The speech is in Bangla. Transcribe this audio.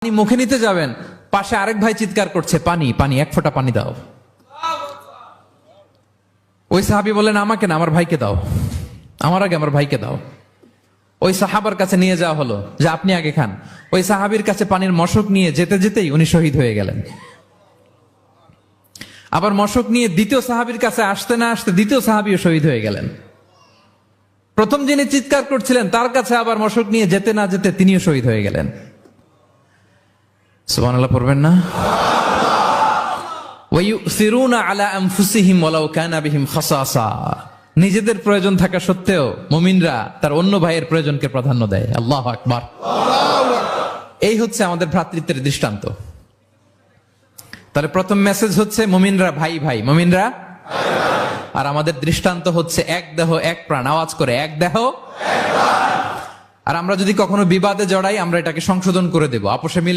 পানি মুখে নিতে যাবেন, পাশে আরেক ভাই চিৎকার করছে, পানি পানি, এক ফোঁটা পানি দাও। ওই সাহাবী বলেন, আমাকে না, আমার ভাইকে দাও, আমার আগে আমার ভাইকে দাও। ওই সাহাবার কাছে নিয়ে যাওয়া হলো যে আপনি আগে খান। ওই সাহাবীর কাছে পানির মশক নিয়ে যেতে যেতেই উনি শহীদ হয়ে গেলেন। আবার মশক নিয়ে দ্বিতীয় সাহাবীর কাছে আসতে না আসতে দ্বিতীয় সাহাবীও শহীদ হয়ে গেলেন। প্রথম যিনি চিৎকার করছিলেন তার কাছে আবার মশক নিয়ে যেতে না যেতে তিনিও শহীদ হয়ে গেলেন। সুবহানাল্লাহ পড়বেন না? ওয়ায়ুসিরুনা আলা আনফুসিহিম ওয়ালাউ কানা বিহিম খাসাসা। নিজেদের প্রয়োজন থাকা সত্ত্বেও মুমিনরা তার অন্য ভাইয়ের প্রয়োজনকে প্রাধান্য দেয়। আল্লাহু আকবার। এই হচ্ছে আমাদের ভ্রাতৃত্বের দৃষ্টান্ত। তাহলে প্রথম মেসেজ হচ্ছে মুমিনরা ভাই ভাই, মুমিনরা আর আমাদের দৃষ্টান্ত হচ্ছে এক দেহ এক প্রাণ। আওয়াজ করে, এক দেহ এক প্রাণ। আর আমরা যদি কখনো বিবাদে জড়াই আমরা এটাকে সংশোধন করে দেব, আপোষে মিল